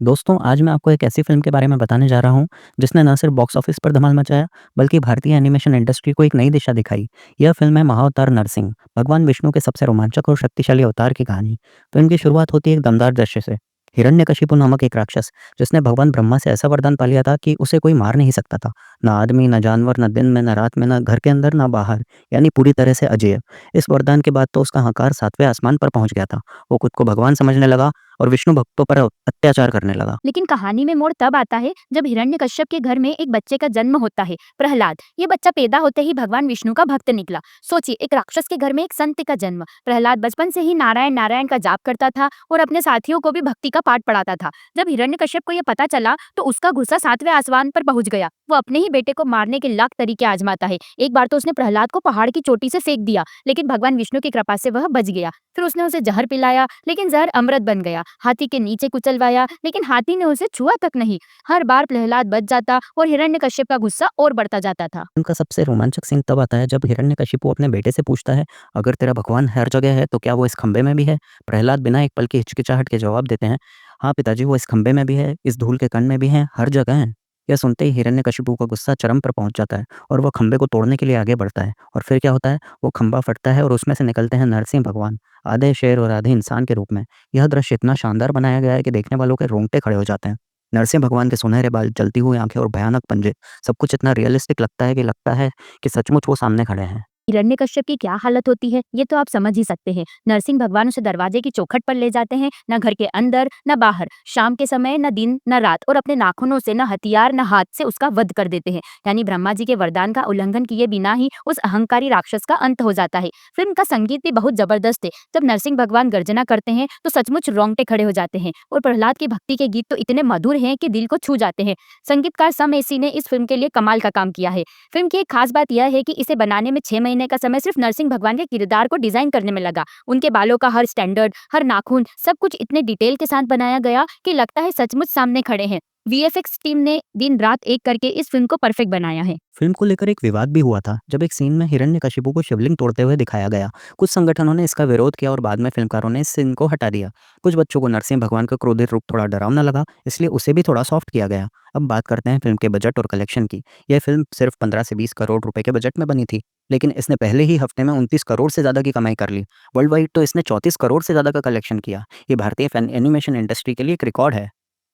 दोस्तों, आज मैं आपको एक ऐसी फ़िल्म के बारे में बताने जा रहा हूँ, जिसने न सिर्फ़ बॉक्स ऑफ़िस पर धमाल मचाया, बल्कि भारतीय एनिमेशन इंडस्ट्री को एक नई दिशा दिखाई। यह फ़िल्म है महाअवतार नरसिंह, भगवान विष्णु के सबसे रोमांचक और शक्तिशाली अवतार की कहानी। फ़िल्म की शुरुआत होती है एक दमदार दृश्य से। हिरण्यकशिपु नामक एक राक्षस, जिसने भगवान ब्रह्मा से ऐसा वरदान पा लिया था कि उसे कोई मार नहीं सकता था। ना आदमी, ना जानवर, ना दिन में, ना रात में, ना घर के अंदर, ना बाहर, यानी पूरी तरह से अजेय। इस वरदान के बाद तो उसका हंकार 7वें आसमान पर पहुँच गया था। वो खुद को भगवान समझने लगा और विष्णु भक्तों पर अत्याचार करने लगा। लेकिन कहानी में मोड़ तब आता है जब हिरण्यकश्यप के घर में एक बच्चे का जन्म होता है, प्रहलाद। ये बच्चा पैदा होते ही भगवान विष्णु का भक्त निकला। सोचिए, एक राक्षस के घर में एक संत का जन्म। प्रहलाद बचपन से ही नारायण नारायण का जाप करता था और अपने साथियों को भी भक्ति का पाठ पढ़ाता था। जब हिरण्यकश्यप को यह पता चला तो उसका गुस्सा 7वें आसमान पर पहुंच गया। वो अपने ही बेटे को मारने के लाख तरीके आजमाता है। एक बार तो उसने प्रहलाद को पहाड़ की चोटी से फेंक दिया, लेकिन भगवान विष्णु की कृपा से वह बच गया। फिर उसने उसे जहर पिलाया, लेकिन जहर अमृत बन गया। हाथी के नीचे कुचलवाया, लेकिन हाथी ने उसे छुआ तक नहीं। हर बार प्रहलाद बच जाता और हिरण्यकश्यप का गुस्सा और बढ़ता जाता था। उनका सबसे रोमांचक सीन तब आता है जब हिरण्यकशिपु अपने बेटे से पूछता है, अगर तेरा भगवान हर जगह है तो क्या वो इस खंबे में भी है? प्रहलाद बिना एक पल की हिचकिचाहट के जवाब देते हैं, हाँ पिताजी, वो इस खंबे में भी है, इस धूल के कण में भी है, हर जगह है। यह सुनते ही हिरण्यकशिपु का गुस्सा चरम पर पहुंच जाता है और वह खंबे को तोड़ने के लिए आगे बढ़ता है। और फिर क्या होता है? वो खंबा फटता है और उसमें से निकलते हैं नरसिंह भगवान, आधे शेर और आधे इंसान के रूप में। यह दृश्य इतना शानदार बनाया गया है कि देखने वालों के रोंगटे खड़े हो जाते हैं। नरसिंह भगवान के सुनहरे बाल, जलती हुई आंखें और भयानक पंजे, सब कुछ इतना रियलिस्टिक लगता है कि सचमुच वो सामने खड़े हैं। हिरण्यकश्यप की क्या हालत होती है ये तो आप समझ ही सकते हैं। नरसिंह भगवान उसे दरवाजे की चौखट पर ले जाते हैं, न घर के अंदर न बाहर, शाम के समय न दिन न रात, और अपने नाखूनों से न हथियार न हाथ से उसका वध कर देते हैं। यानी ब्रह्मा जी के वरदान का उल्लंघन किए बिना ही उस अहंकारी राक्षस का अंत हो जाता है। फिल्म का संगीत भी बहुत जबरदस्त है। जब नरसिंह भगवान गर्जना करते हैं तो सचमुच रोंगटे खड़े हो जाते हैं, और प्रहलाद की भक्ति के गीत तो इतने मधुर हैं कि दिल को छू जाते हैं। संगीतकार सम एसी ने इस फिल्म के लिए कमाल का काम किया है। फिल्म की एक खास बात यह है कि इसे बनाने में 6 महीने का समय सिर्फ नरसिंह भगवान के किरदार को डिजाइन करने में लगा। उनके बालों का हर स्टैंडर्ड, हर नाखून, सब कुछ इतने डिटेल के साथ बनाया गया कि लगता है सचमुच सामने खड़े हैं। वीएफएक्स टीम ने दिन रात एक करके इस फिल्म को परफेक्ट बनाया है। फिल्म को लेकर एक विवाद भी हुआ था जब एक सीन में हिरण्यकशिपु को शिवलिंग तोड़ते हुए दिखाया गया। कुछ संगठनों ने इसका विरोध किया और बाद में फिल्मकारों ने इस सीन को हटा दिया। कुछ बच्चों को नरसिंह भगवान का क्रोधित रूप थोड़ा डरावना लगा, इसलिए उसे भी थोड़ा सॉफ्ट किया गया। अब बात करते हैं फिल्म के बजट और कलेक्शन की। यह फिल्म सिर्फ 15 से 20 करोड़ रुपए के बजट में बनी थी, लेकिन इसने पहले ही हफ्ते में 29 करोड़ से ज़्यादा की कमाई कर ली। वर्ल्ड वाइड तो इसने 34 करोड़ से ज़्यादा का कलेक्शन किया। ये भारतीय एनिमेशन इंडस्ट्री के लिए एक रिकॉर्ड है।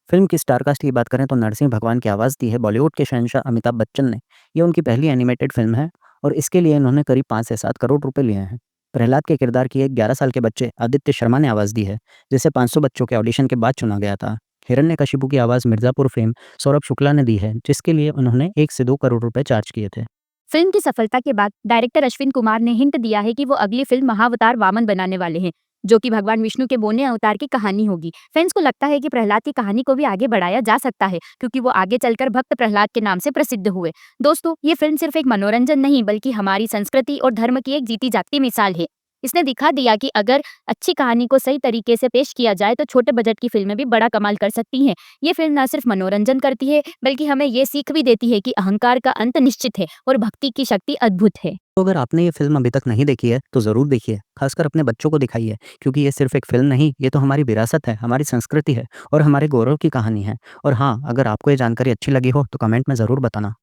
फिल्म की स्टारकास्ट की बात करें तो नरसिंह भगवान की आवाज़ दी है बॉलीवुड के शहंशाह अमिताभ बच्चन ने। ये उनकी पहली एनिमेटेड फिल्म है और इसके लिए इन्होंने करीब 5 से 7 करोड़ रुपए लिए हैं। प्रहलाद के किरदार की एक 11 साल के बच्चे आदित्य शर्मा ने आवाज़ दी है, जिसे 500 बच्चों के ऑडिशन के बाद चुना गया था। हिरण्यकशिपु की आवाज़ मिर्ज़ापुर फेम सौरभ शुक्ला ने दी है, जिसके लिए उन्होंने 1 से 2 करोड़ रुपए चार्ज किए थे। फिल्म की सफलता के बाद डायरेक्टर अश्विन कुमार ने हिंट दिया है कि वो अगली फिल्म महाअवतार वामन बनाने वाले हैं, जो कि भगवान विष्णु के बोने अवतार की कहानी होगी। फैंस को लगता है कि प्रहलाद की कहानी को भी आगे बढ़ाया जा सकता है, क्योंकि वो आगे चलकर भक्त प्रहलाद के नाम से प्रसिद्ध हुए। दोस्तों, ये फिल्म सिर्फ एक मनोरंजन नहीं, बल्कि हमारी संस्कृति और धर्म की एक जीती जागती मिसाल है। इसने दिखा दिया कि अगर अच्छी कहानी को सही तरीके से पेश किया जाए तो छोटे बजट की फिल्में भी बड़ा कमाल कर सकती हैं। ये फिल्म न सिर्फ मनोरंजन करती है, बल्कि हमें ये सीख भी देती है कि अहंकार का अंत निश्चित है और भक्ति की शक्ति अद्भुत है। तो अगर आपने ये फ़िल्म अभी तक नहीं देखी है, तो ज़रूर देखिए। ख़ासकर अपने बच्चों को दिखाइए, क्योंकि ये सिर्फ़ एक फ़िल्म नहीं, ये तो हमारी विरासत है, हमारी संस्कृति है और हमारे गौरव की कहानी है। और हाँ, अगर आपको ये जानकारी अच्छी लगी हो, तो कमेंट में ज़रूर बताना।